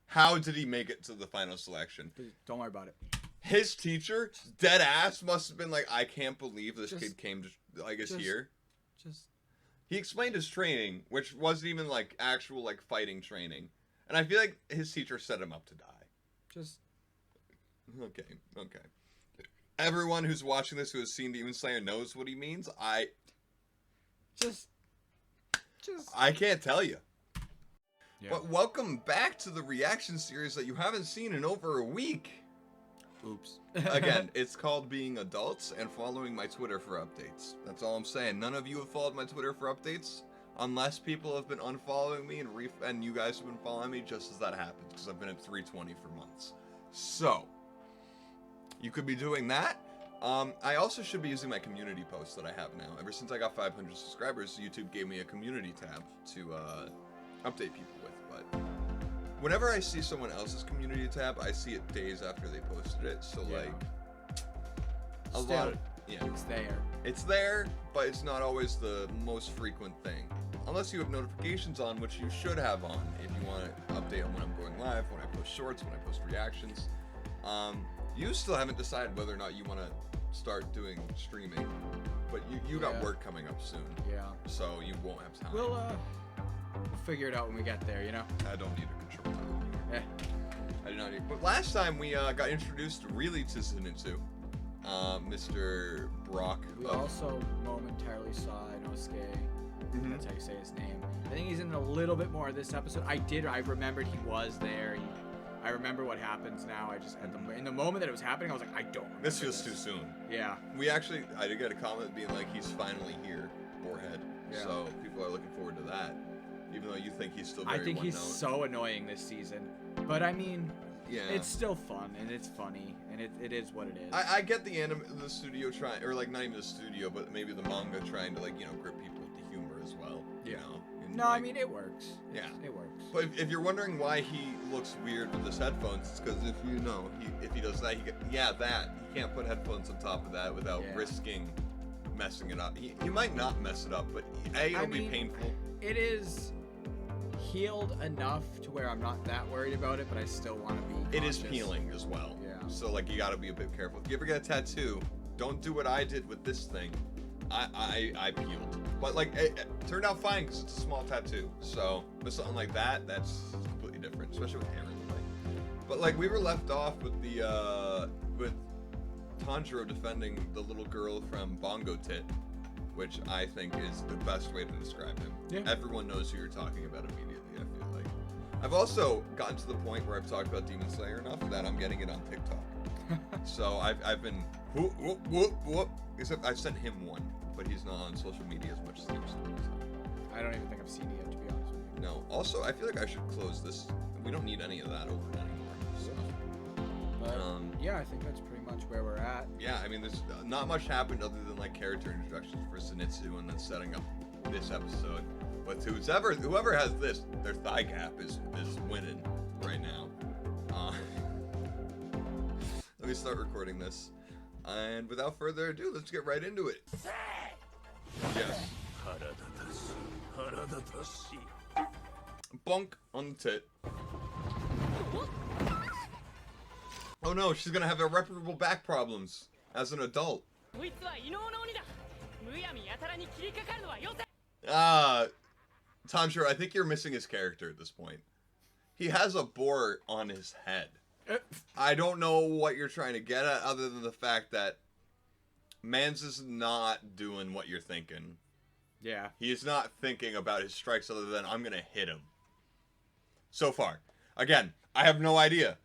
How did he make it to the final selection? Don't worry about it. His teacher, dead ass, must have been like, I can't believe this kid came to, here. He explained his training, which wasn't even like actual like fighting training. And I feel like his teacher set him up to die. Okay. Everyone who's watching this who has seen Demon Slayer knows what he means. I can't tell you. Yeah. But welcome back to the reaction series that you haven't seen in over a week. Oops. Again, it's called Being Adults and following my Twitter for updates. That's all I'm saying. None of you have followed my Twitter for updates, unless people have been unfollowing me and you guys have been following me just as that happens, because I've been at 320 for months. So, you could be doing that. I also should be using my community posts that I have now. Ever since I got 500 subscribers, YouTube gave me a community tab to update people with. But whenever I see someone else's community tab, I see it days after they posted it. So it's there, but it's not always the most frequent thing. Unless you have notifications on, which you should have on if you want to update on when I'm going live, when I post shorts, when I post reactions. You still haven't decided whether or not you want to start doing streaming, but you got work coming up soon. Yeah. So you won't have time. We'll figure it out when we get there, you know? I don't need a control tower. I do not need. But last time we got introduced really to Zenitsu, Mr. Brock. We also momentarily saw Inosuke. That's how you say his name. I think he's in a little bit more of this episode. I remembered he was there. I remember what happens now. I just in the moment that it was happening, I was like, I don't remember this feels too soon. Yeah. I did get a comment being like, he's finally here, Boarhead. Yeah. So people are looking forward to that. Even though you think he's still very he's so annoying this season. But I mean, it's still fun and it's funny and it is what it is. I get the studio trying, or like not even the studio, but maybe the manga trying to like, grip people with the humor as well. Yeah. You know? No, I mean, it works. Yeah. It works. But if you're wondering why he looks weird with his headphones, it's because if he does that, he can't put headphones on top of that without risking messing it up. He might not mess it up, but it'll be painful. It is healed enough to where I'm not that worried about it, but I still want to be cautious. It is healing as well. Yeah. So like you got to be a bit careful. If you ever get a tattoo, don't do what I did with this thing. I peeled, but like it turned out fine because it's a small tattoo. So with something like that, that's completely different, especially with hair and like. But like we were left off with the with Tanjiro defending the little girl from Bongo Tit, which I think is the best way to describe him. Yeah. Everyone knows who you're talking about immediately. I feel like I've also gotten to the point where I've talked about Demon Slayer enough that I'm getting it on TikTok. So I've been whoop. Except I've sent him one, but he's not on social media as much as he used to. So. I don't even think I've seen it yet, to be honest with you. No. Also, I feel like I should close this. We don't need any of that open anymore. So. But, I think that's pretty much where we're at. Yeah, I mean, there's not much happened other than like character introductions for Zenitsu and then setting up this episode. But to whoever has this, their thigh gap is winning right now. Let me start recording this. And without further ado, let's get right into it. Yes. Bonk on the tit. Oh no, she's gonna have irreparable back problems as an adult. Tanjiro, I think you're missing his character at this point. He has a boar on his head. I don't know what you're trying to get at other than the fact that Mans is not doing what you're thinking. Yeah. He is not thinking about his strikes other than, I'm going to hit him. So far. Again, I have no idea.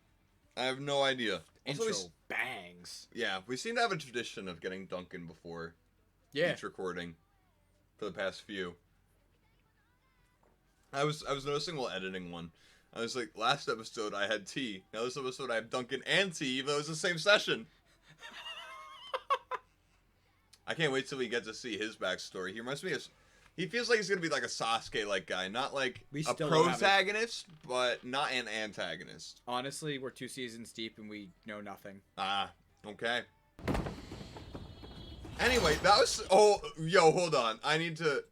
Intro bangs. Yeah, we seem to have a tradition of getting Duncan before each recording for the past few. I was noticing while editing one. I was like, last episode I had T. Now this episode I have Duncan and T, even though it was the same session. I can't wait till we get to see his backstory. He reminds me of... He feels like he's going to be like a Sasuke-like guy. Not like a protagonist, but not an antagonist. Honestly, we're 2 seasons deep and we know nothing. Ah, okay. Anyway, that was... Oh, yo, hold on. I need to...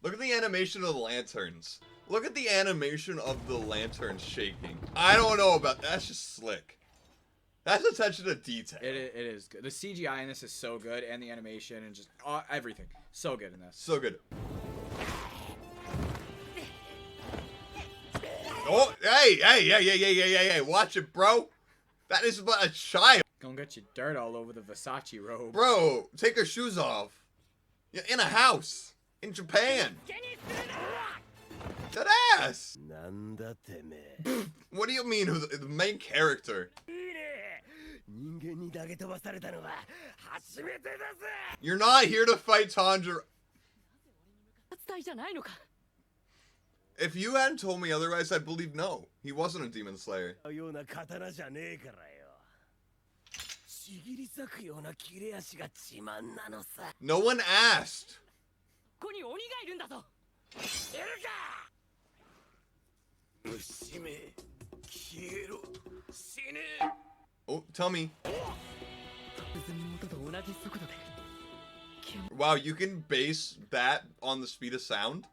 Look at the animation of the lanterns. Look at the animation of the lanterns shaking. I don't know about that. That's just slick. That's attention to detail. It is good. The CGI in this is so good, and the animation, and just everything. So good in this. So good. Oh, hey, watch it, bro. That is but a child. Gonna get you dirt all over the Versace robe. Bro, take her shoes off. You're in a house. In Japan. That ass. What do you mean, who's the main character? You're not here to fight Tanjiro. If you hadn't told me otherwise, I'd believe no. He wasn't a demon slayer. No one asked. Oh, tell me. Wow, you can base that on the speed of sound?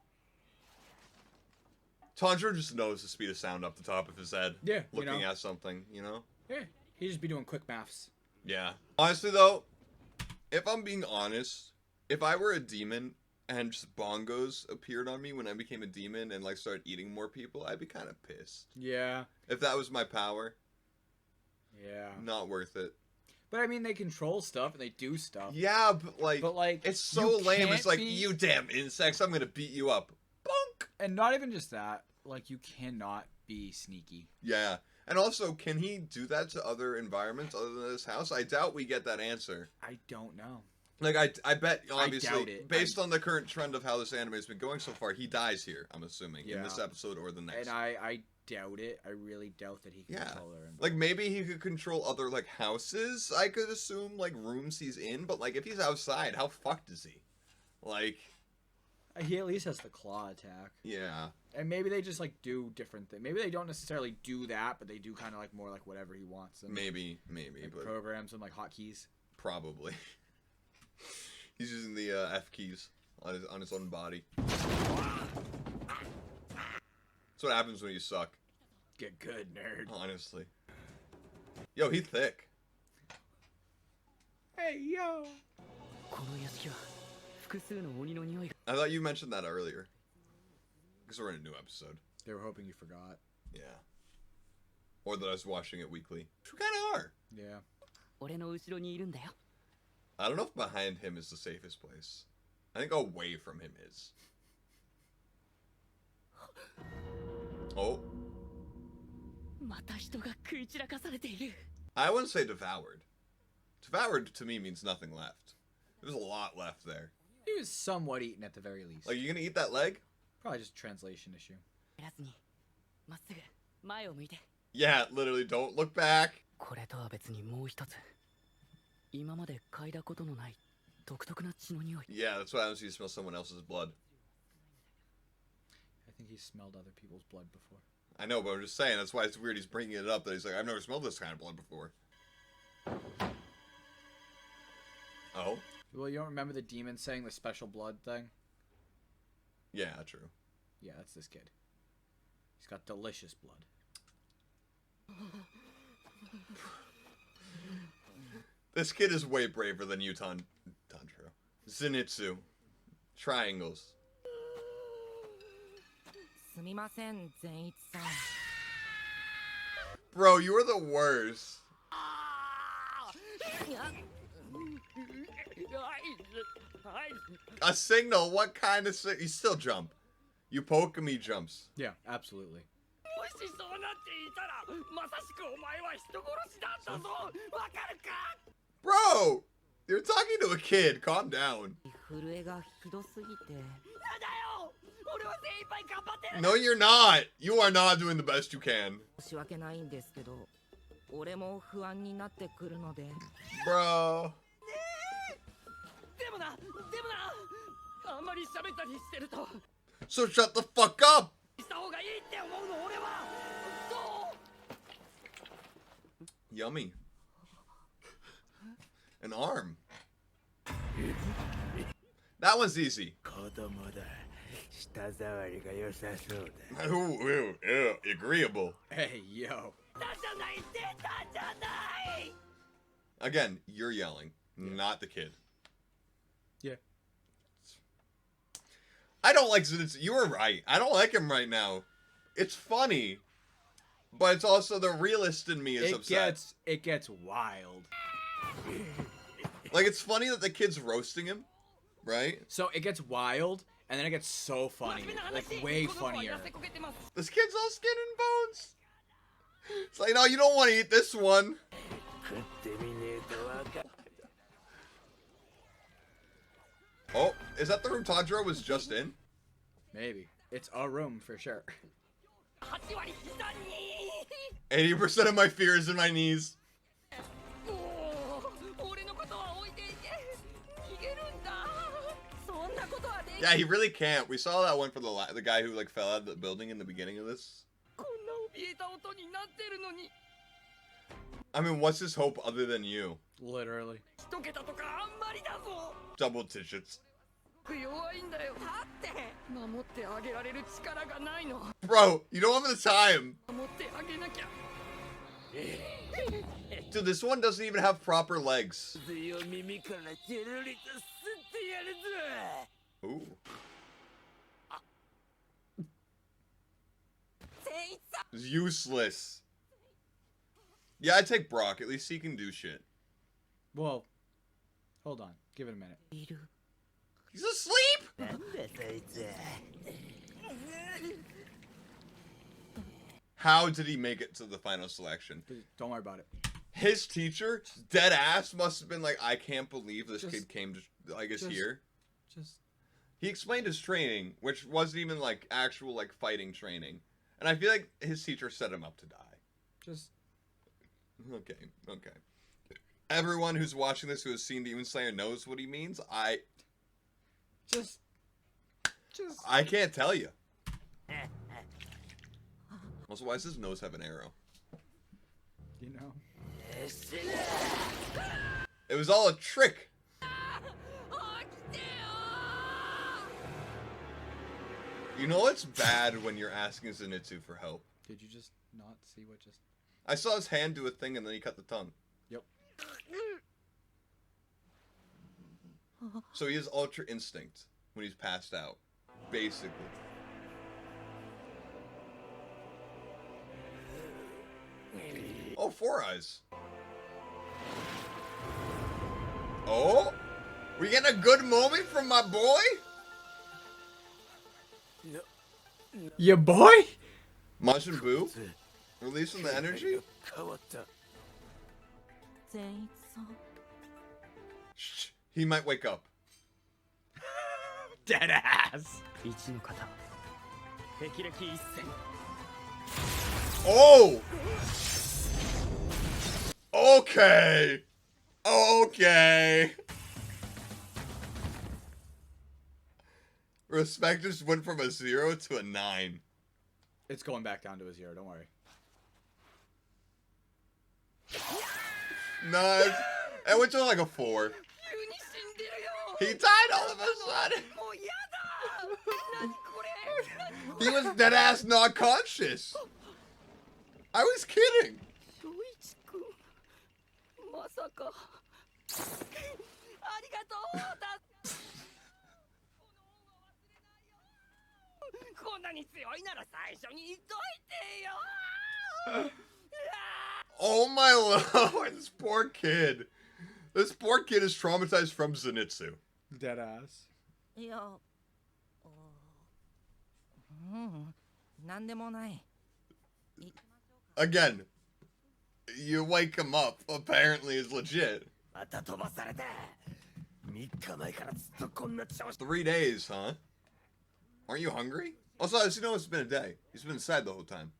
Tanjiro just knows the speed of sound off the top of his head. Yeah, Looking at something, you know? Yeah, he'd just be doing quick maths. Yeah. Honestly, though, if I'm being honest, if I were a demon and just bongos appeared on me when I became a demon and, like, started eating more people, I'd be kind of pissed. Yeah. If that was my power. Yeah. Not worth it. But, I mean, they control stuff and they do stuff. Yeah, but, like it's so lame. It's like, you damn insects, I'm gonna beat you up. Bonk! And not even just that, like, you cannot be sneaky. Yeah. And also, can he do that to other environments other than this house? I doubt we get that answer. I don't know. Like, I bet, obviously, I doubt it. based on the current trend of how this anime has been going so far, he dies here, I'm assuming, in this episode or the next. And I doubt it. I really doubt that he can control her. Like, maybe he could control other, like, houses, I could assume, like, rooms he's in, but, like, if he's outside, how fucked is he? Like... He at least has the claw attack. Yeah. And maybe they just, like, do different things. Maybe they don't necessarily do that, but they do kind of, like, more like whatever he wants. And, maybe, like, but... programs and, like, hotkeys. Probably. He's using the F keys on his own body. That's what happens when you suck. Get good, nerd. Honestly. Yo, he's thick. Hey, yo! I thought you mentioned that earlier. Because we're in a new episode. They were hoping you forgot. Yeah. Or that I was watching it weekly. Which we kind of are. Yeah. I don't know if behind him is the safest place. I think away from him is. Oh. I wouldn't say devoured. Devoured to me means nothing left. There's a lot left there. He was somewhat eaten at the very least. Like, you gonna eat that leg? Probably just a translation issue. Yeah, literally, don't look back. Yeah, that's what happens when you smell someone else's blood. I think he's smelled other people's blood before. I know, but I'm just saying, that's why it's weird he's bringing it up, that he's like, I've never smelled this kind of blood before. Oh? Well, you don't remember the demon saying the special blood thing? Yeah, true. Yeah, that's this kid. He's got delicious blood. This kid is way braver than you, Tanjiro. Zenitsu. Triangles. Bro, you are the worst. A signal? What kind of signal? You still jump. You poke him, he jumps. Yeah, absolutely. Bro! You're talking to a kid. Calm down. No, you're not. You are not doing the best you can. Bro. So shut the fuck up. Yummy. An arm. That one's easy. Ooh, agreeable. Hey, yo. Again, you're yelling, not the kid. Yeah. I don't like Zenitsu. You were right. I don't like him right now. It's funny, but it's also the realist in me is upset. It gets wild. Like, it's funny that the kid's roasting him, right? So it gets wild, and then it gets so funny. Like, way funnier. This kid's all skin and bones. It's like, no, you don't want to eat this one. Oh, is that the room Tanjiro was just in? Maybe. It's a room for sure. 80% of my fear is in my knees. Yeah, he really can't. We saw that one for the guy who like fell out of the building in the beginning of this. I mean, what's his hope other than you? Literally. Double digits. Bro, you don't have the time. Dude, this one doesn't even have proper legs. Ooh. It's useless. Yeah, I'd take Brock. At least he can do shit. Well, hold on. Give it a minute. He's asleep! How did he make it to the final selection? Don't worry about it. His teacher, dead ass, must have been like, I can't believe this kid came to, like, is here. He explained his training, which wasn't even, like, actual, like, fighting training. And I feel like his teacher set him up to die. Okay. Everyone who's watching this who has seen Demon Slayer knows what he means. I can't tell you. Also, why does his nose have an arrow? You know. It was all a trick. You know it's bad when you're asking Zenitsu for help. Did you just not see what just... I saw his hand do a thing and then he cut the tongue. Yep. So he has Ultra Instinct when he's passed out. Basically. Oh, Four Eyes. Oh? We getting a good moment from my boy? Your boy? Majin Buu? Releasing the energy? Shh. He might wake up. Dead ass. Oh! Okay. Okay. Respect just went from a 0 to a 9. It's going back down to a 0, don't worry. No, it went to like a 4. He died all of a sudden. He was dead ass not conscious. I was kidding. Oh my lord, this poor kid. This poor kid is traumatized from Zenitsu. Dead ass. Again, you wake him up, apparently is legit. 3 days, huh? Aren't you hungry? Also, as you know, it's been a day. He's been inside the whole time.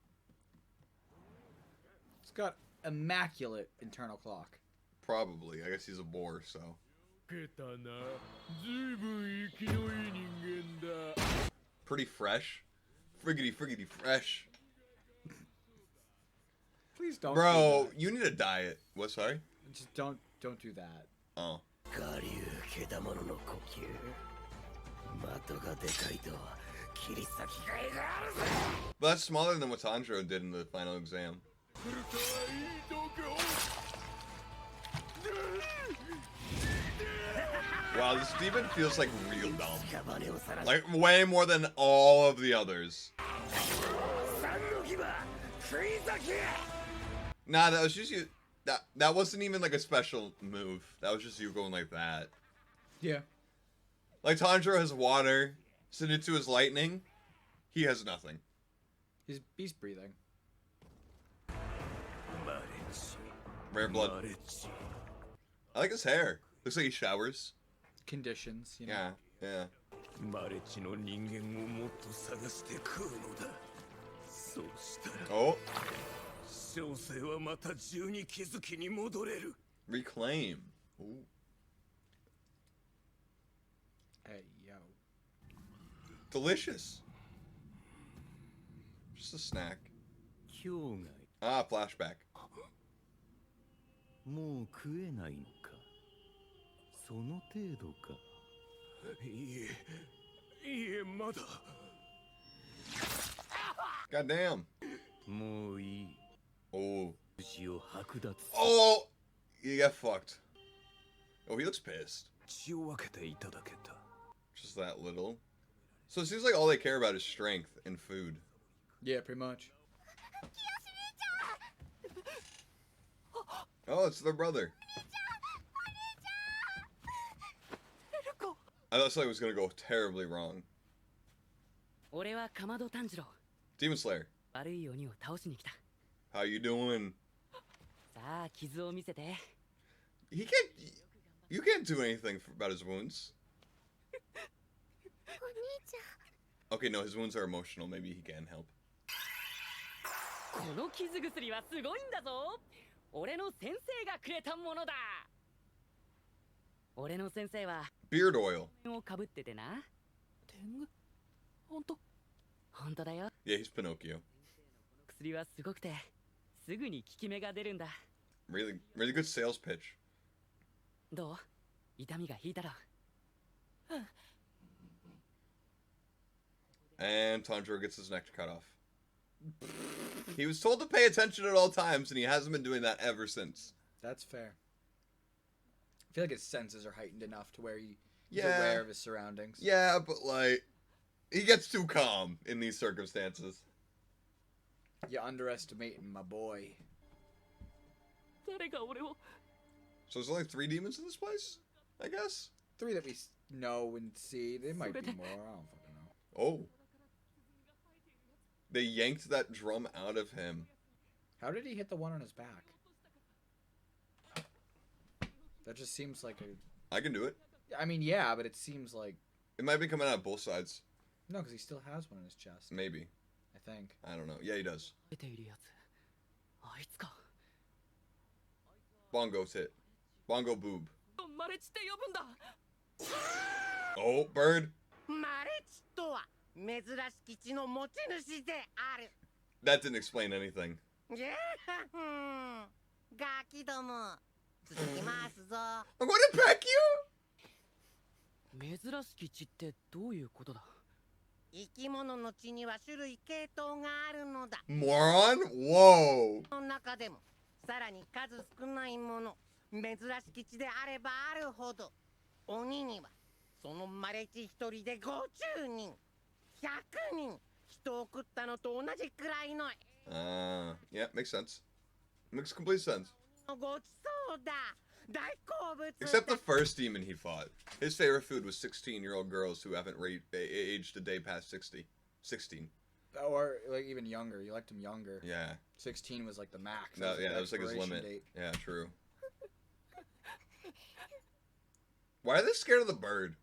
It's got immaculate internal clock. Probably. I guess he's a boar, so. Pretty fresh. Friggity fresh. Please don't. Bro, you need a diet. What, sorry? Just don't do that. Oh. But that's smaller than what Tanjiro did in the final exam. Wow, this demon feels like real dumb. Like, way more than all of the others. Nah, that was just you. That wasn't even like a special move. That was just you going like that. Yeah. Like, Tanjiro has water. Zenitsu has lightning. He has nothing. He's beast breathing. Rare blood. I like his hair. Looks like he showers. Conditions, you know. Yeah, yeah. Oh. Reclaim. Ooh. Hey, yo. Delicious. Just a snack. Ah, flashback. もう食えないのか。その程度か。いえ、まだ。God damn. もういい。 Oh. 牛を剥奪。Oh! You got fucked. Oh, he looks pissed. 血を分けていただけた。 Just that little. So it seems like all they care about is strength and food. Yeah, pretty much. Oh, it's their brother. I thought it was gonna go terribly wrong. 俺はかまど炭治郎。 Demon Slayer. 悪い鬼を倒しに来た。 How you doing? さあ、傷を見せて。 He can't. You can't do anything about his wounds. Okay, no, his wounds are emotional. Maybe he can help. この傷薬はすごいんだぞ。俺の先生がくれたものだ。俺の先生は Beard oil. をかぶっててな。天狗？本当？本当だよ。 Yeah, he's Pinocchio. 薬はすごくて、すぐに効き目が出るんだ。 Really good sales pitch. どう？痛みが引いたろ。And Tanjiro gets his neck cut off. He was told to pay attention at all times, and he hasn't been doing that ever since. That's fair. I feel like his senses are heightened enough to where he's Yeah. aware of his surroundings. Yeah, but like, he gets too calm in these circumstances. You're underestimating my boy. 誰が俺を？ So there's only 3 demons in this place? I guess? 3 that we know and see. There might be more. I don't fucking know. Oh. They yanked that drum out of him. How did he hit the one on his back? That just seems like a... I can do it. I mean, yeah, but it seems like... It might be coming out both sides. No, because he still has one in his chest. Maybe. I think. I don't know. Yeah, he does. 出ているやつ。あいつか。 Bongo tit. Bongo boob. マレチって呼ぶんだ。 Oh, bird. マレチとは珍しき血の持ち主である。 That didn't explain anything. いやガキども続きますぞ。 I'm going to peck you? 珍しき血ってどういうことだ？生き物の血には種類系統があるのだ。 Moron? Whoa. その中でもさらに数少ないもの、珍しき血であればあるほど、鬼にはそのマレチ一人で50人、100人人を食ったのと同じくらいの Yeah, makes sense. Makes complete sense. ごちそうだ。大好物。 Except the first demon he fought. His favorite food was 16-year-old girls who haven't aged a day past 60. 16. Or like even younger. You liked him younger. Yeah. 16 was like the max. No, yeah, the that was like his expiration limit. date. Yeah, true. Why are they scared of the bird?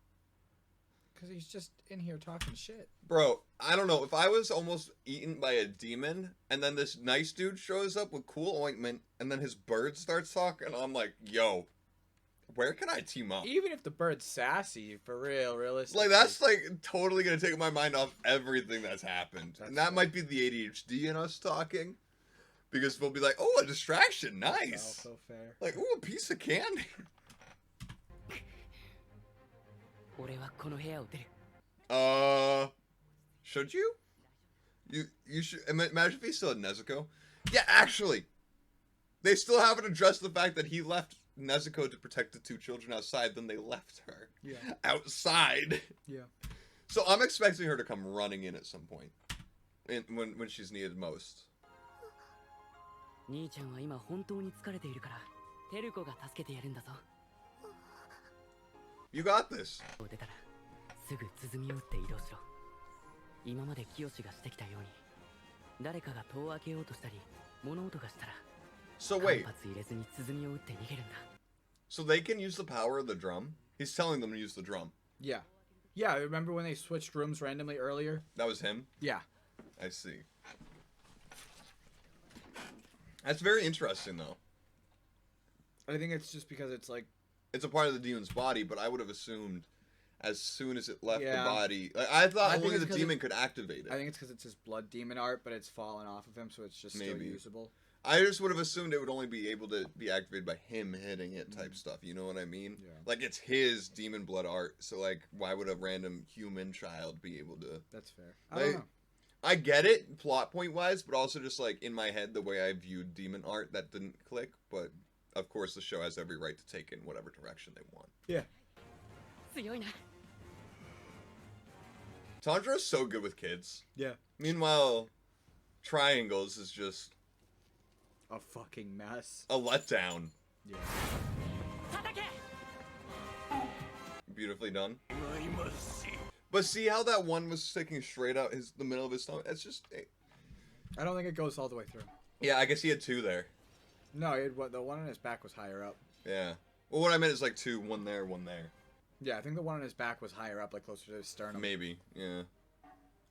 Because he's just in here talking shit. Bro, I don't know. If I was almost eaten by a demon, and then this nice dude shows up with cool ointment, and then his bird starts talking, I'm like, yo, where can I team up? Even if the bird's sassy, for real, realistically. Like, that's, like, totally gonna take my mind off everything that's happened. And that might be the ADHD in us talking. Because we'll be like, oh, a distraction, nice. So fair. Like, ooh, a piece of candy. 俺はこの部屋を出る。 Should you? You should imagine if he still had Nezuko. Yeah, actually, they still haven't addressed the fact that he left Nezuko to protect the two children outside. Then they left her outside. Yeah. So I'm expecting her to come running in at some point, when she's needed most. 兄ちゃんは今本当に疲れているからテルコが助けてやるんだぞ You got this. 出たらすぐ鼓を打って移動しろ今まで清がしてきたように誰かが戸を開けようとしたり物音がしたら So 間 wait, 髪入れずに鼓を打って逃げるんだ so they can use the power of the drum? He's telling them to use the drum. Yeah. Yeah, remember when they switched rooms randomly earlier? That was him? Yeah. I see. That's very interesting, though. I think it's just because it's like... It's a part of the demon's body, but I would have assumed as soon as it left Yeah. the body... Like, I thought I think only it's the 'cause demon could activate it. I think it's because it's his blood demon art, but it's fallen off of him, so it's just still Maybe. usable. I just would have assumed it would only be able to be activated by him hitting it type stuff. You know what I mean? Yeah. Like, it's his demon blood art, so, like, why would a random human child be able to... That's fair. I don't know. I get it, plot point wise, but also just like in my head, the way I viewed demon art, that didn't click. But of course, the show has every right to take in whatever direction they want. Yeah. 強いな Tanjiro's so good with kids. Yeah. Meanwhile, Triangles is just A fucking mess. a letdown. Yeah. 叩け Beautifully done. But see how that one was sticking straight out the middle of his stomach? It's just... I don't think it goes all the way through. Yeah, I guess he had two there. No, the one on his back was higher up. Yeah. Well, what I meant is like two, one there, one there. Yeah, I think the one on his back was higher up, like closer to his sternum. Maybe, yeah.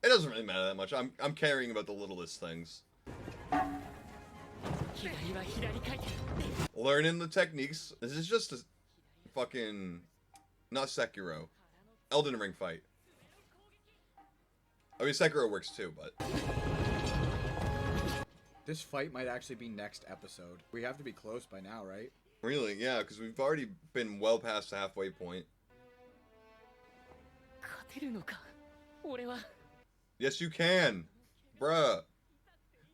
It doesn't really matter that much. I'm caring about the littlest things. 左は左回転 Learning the techniques. This is just a fucking... Not Sekiro. Elden Ring fight. I mean, Sekiro works too, but... This fight might actually be next episode. We have to be close by now, right? Really, yeah, because we've already been well past the halfway point. 勝てるのか俺は Yes, you can! Bruh.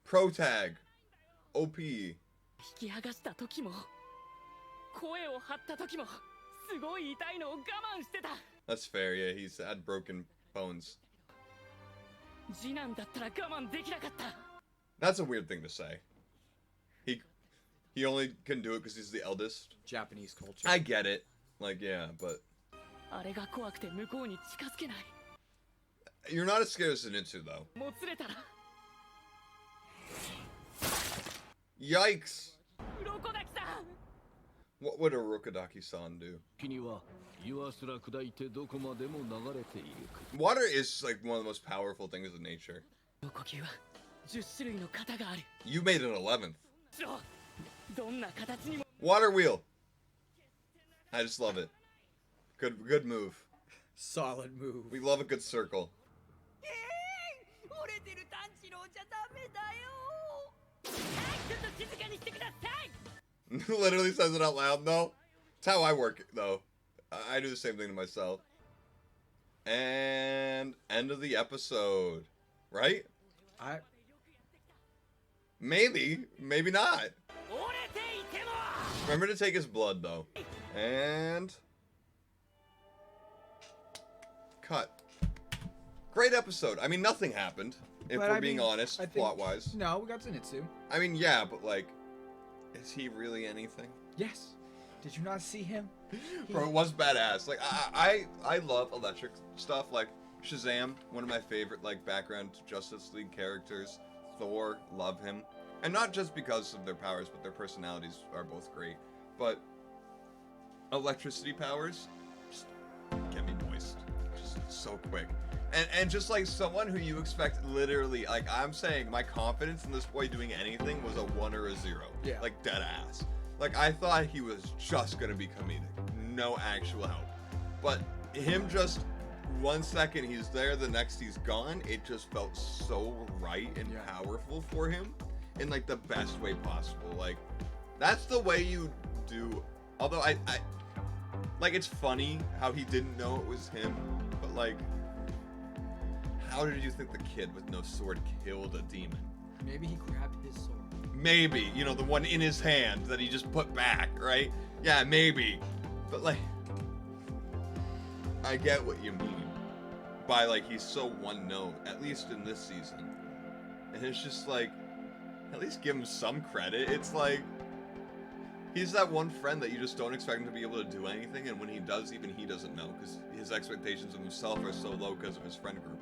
Pro tag. OP. 引き剥がした時も声を張った時もすごい痛いのを我慢してた That's fair, yeah, he's had broken bones. 次男だったら我慢できなかった That's a weird thing to say. He only can do it because he's the eldest. Japanese culture. I get it. Like, yeah, but... あれが怖くて向こうに近づけない You're not as scared as Zenitsu, though. もつれたら Yikes! 鱗滝さん What would a Rokodaki-san do? 君は岩すら砕いてどこまでも流れていく Water is, like, one of the most powerful things in nature. 呼吸は10種類の型がある You made an 11th. しろどんな形にも Water wheel! I just love it. Good move. Solid move. We love a good circle. 折れてる炭治郎じゃダメだよちょっと静かにしてください Literally says it out loud, though. It's how I work, though. I do the same thing to myself. And end of the episode. Right? Maybe. Maybe not. 折れていても Remember to take his blood, though. And... Cut. Great episode. I mean, nothing happened. If But we're I being mean, honest, I think- plot-wise. No, we got Zenitsu. I mean, yeah, but, like... Is he really anything? Yes. Did you not see him? Bro, it was badass. Like, I love electric stuff. Like, Shazam, one of my favorite, like, background Justice League characters. Thor, love him. And not just because of their powers, but their personalities are both great. But electricity powers just get me moist. Just so quick. And just like someone who you expect literally, like I'm saying, my confidence in this boy doing anything was a 1 or a 0. Yeah. Like dead ass. Like I thought he was just gonna be comedic. No actual help. But him just 1 second he's there, the next he's gone, it just felt so right and Yeah. powerful for him in like the best way possible. Like that's the way you do. Although I like it's funny how he didn't know it was him, but like how did you think the kid with no sword killed a demon? Maybe he grabbed his sword. Maybe, you know, the one in his hand that he just put back, right? Yeah, maybe. But, like, I get what you mean by, like, he's so one note, at least in this season. And it's just like, at least give him some credit. It's like, he's that one friend that you just don't expect him to be able to do anything, and when he does, even he doesn't know, because his expectations of himself are so low because of his friend group.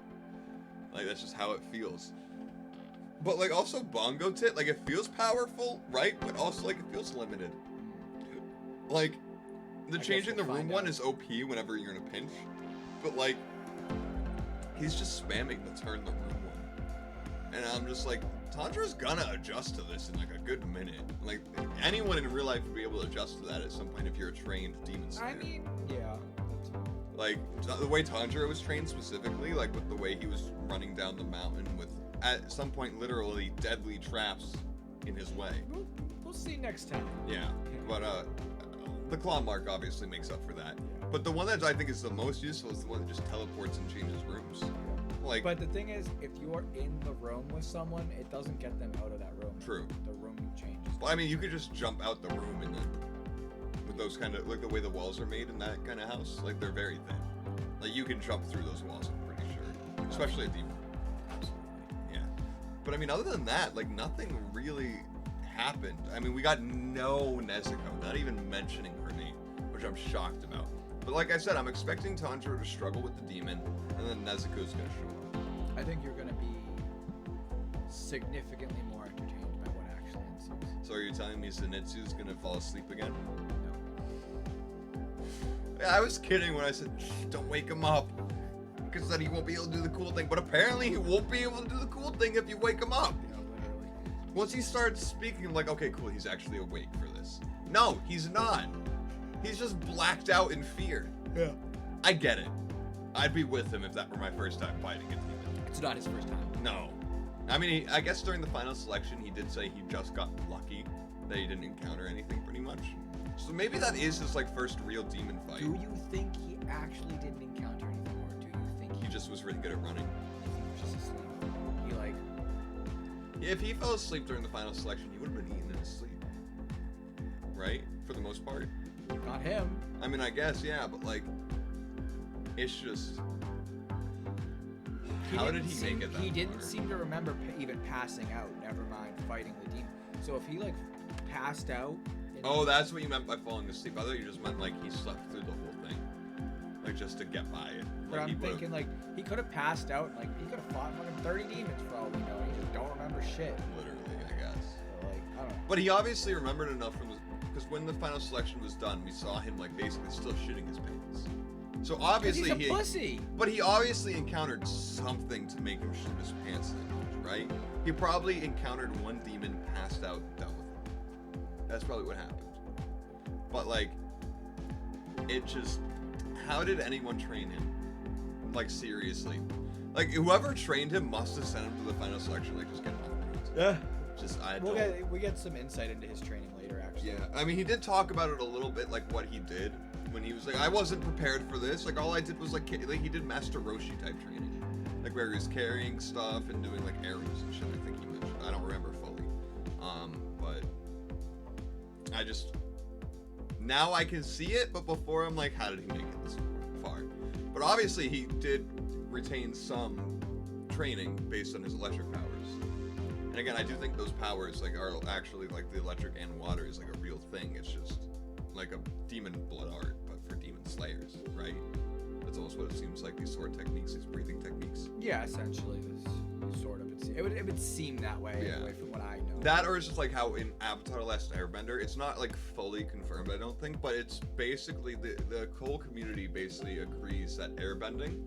Like, that's just how it feels. But, like, also Bongo Tit, like, it feels powerful, right? But also, like, it feels limited. Like, the changing the room one is OP whenever you're in a pinch. But, like, he's just spamming the turn the room one. And I'm just like, Tanjiro's gonna adjust to this in, like, a good minute. Like, anyone in real life would be able to adjust to that at some point if you're a trained demon slayer. I mean, yeah. That's fine. Like, the way Tanjiro was trained specifically, like, with the way he was running down the mountain with, at some point, literally deadly traps in his way. We'll see next time. Yeah, but, the claw mark obviously makes up for that. But the one that I think is the most useful is the one that just teleports and changes rooms. Like, But the thing is, if you're in the room with someone, it doesn't get them out of that room. True. The room changes. well, I mean, you could just jump out the room and then, with those kind of, like the way the walls are made in that kind of house, like they're very thin. Like, you can jump through those walls, I'm pretty sure. Especially a demon. Absolutely. Yeah. But I mean, other than that, like, nothing really happened. I mean, we got no Nezuko, not even mentioning her name, which I'm shocked about. But like I said, I'm expecting Tanjiro to struggle with the demon, and then Nezuko's gonna show up. I think you're gonna be significantly more entertained by what actually ensues. So are you telling me Zenitsu's gonna fall asleep again? No. Yeah, I was kidding when I said, shh, don't wake him up. Because then he won't be able to do the cool thing. But apparently he won't be able to do the cool thing if you wake him up. Yeah, literally. Once he starts speaking, I'm like, okay, cool, he's actually awake for this. No, he's not. He's just blacked out in fear. Yeah. I get it. I'd be with him if that were my first time fighting a demon. It's not his first time. No. I mean, I guess during the final selection, he did say he just got lucky that he didn't encounter anything pretty much. So maybe that is his, like, first real demon fight. Do you think he actually didn't encounter anything, or do you think He just was really good at running. he was just asleep? He like, Yeah, if he fell asleep during the final selection, he would have been eaten in his sleep. Right? For the most part. not him. I mean, I guess, yeah, but, like, it's just... How did he make it that He didn't far? seem to remember even passing out, never mind fighting the demon. So if he, like, passed out... Oh, that's what you meant by falling asleep. I thought you just meant, like, he slept through the whole thing. Like, just to get by it. But Like, he I'm would've- thinking, like, he could have passed out, like, he could have fought fucking 30 demons for all we know. He just don't remember shit. Literally, I guess. So, like, I don't know. But he obviously remembered enough from the... Because when the final selection was done, we saw him, like, basically still shitting his pants. So obviously He's a pussy! But he obviously encountered something to make him shit his pants that much, right? He probably encountered one demon, passed out, dealt with him. That's probably what happened. But, like, it just... How did anyone train him? Like, seriously. Like, whoever trained him must have sent him to the final selection, like, just get him out of it. Yeah. Just, I We'll don't... we get some insight into his training later, actually. Yeah, I mean, he did talk about it a little bit, like, what he did. When he was like, I wasn't prepared for this. Like, all I did was, like he did Master Roshi type training. Like, where he was carrying stuff and doing, like, arrows and shit, I think he mentioned. I don't remember fully. But I just... Now I can see it, but before I'm like, how did he make it this far? But obviously he did retain some training based on his electric powers. And again, I do think those powers, like, are actually, like, the electric and water is, like, a real thing. It's just like a demon blood art, but for demon slayers, right? That's almost what it seems like, these sword techniques, these breathing techniques. Yeah, essentially, this sort of. It would seem that way, Yeah. anyway, from what I know. That, or it's just like how in Avatar: The Last Airbender, it's not, like, fully confirmed, I don't think, but it's basically, the whole community basically agrees that airbending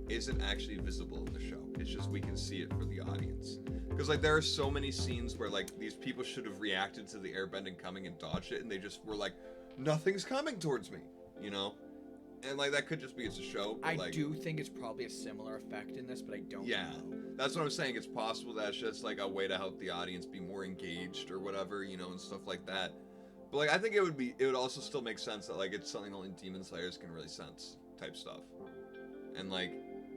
isn't actually visible in the show. It's just we can see it for the audience. Because, like, there are so many scenes where, like, these people should have reacted to the airbending coming and dodged it, and they just were like, nothing's coming towards me, you know? And, like, that could just be it's a show, but, I like, do think it's probably a similar effect in this, but I don't yeah, know. that's what I'm saying. It's possible that it's just, like, a way to help the audience be more engaged or whatever, you know, and stuff like that. But, like, I think it would also still make sense that, like, it's something only demon slayers can really sense type stuff. And, like,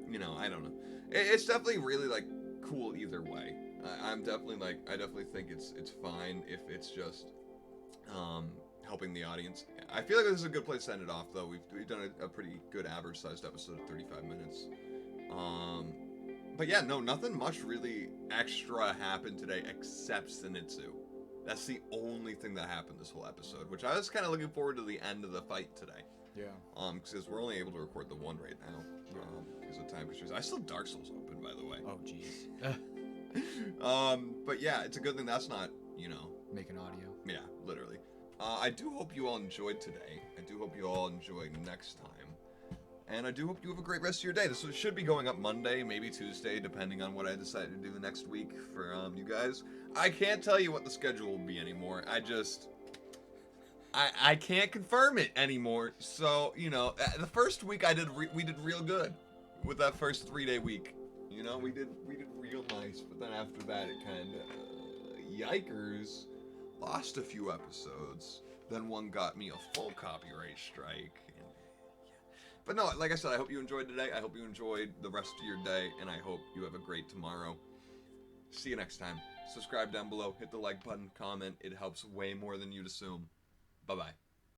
you know, I don't know. It's definitely really like cool either way. I'm definitely like, I definitely think it's fine if it's just helping the audience. I feel like this is a good place to end it off, though. We've done a pretty good average sized episode of 35 minutes. But yeah, no, nothing much really extra happened today except Zenitsu. That's the only thing that happened this whole episode, which I was kind of looking forward to the end of the fight today. Yeah. Because we're only able to record the one right now. Because of time constraints. I still have Dark Souls open, by the way. Oh, jeez. But yeah, it's a good thing that's not, you know. Making audio. Yeah, literally. I do hope you all enjoyed today. I do hope you all enjoy next time. And I do hope you have a great rest of your day. This should be going up Monday, maybe Tuesday, depending on what I decide to do the next week for you guys. I can't tell you what the schedule will be anymore. I can't confirm it anymore. So, you know, the first week we did real good with that first 3-day week. You know, we did real nice, but then after that it kind of yikers. Lost a few episodes. Then one got me a full copyright strike. And, yeah. But no, like I said, I hope you enjoyed today. I hope you enjoyed the rest of your day, and I hope you have a great tomorrow. See you next time. Subscribe down below, hit the like button, comment. It helps way more than you'd assume. Bye-bye.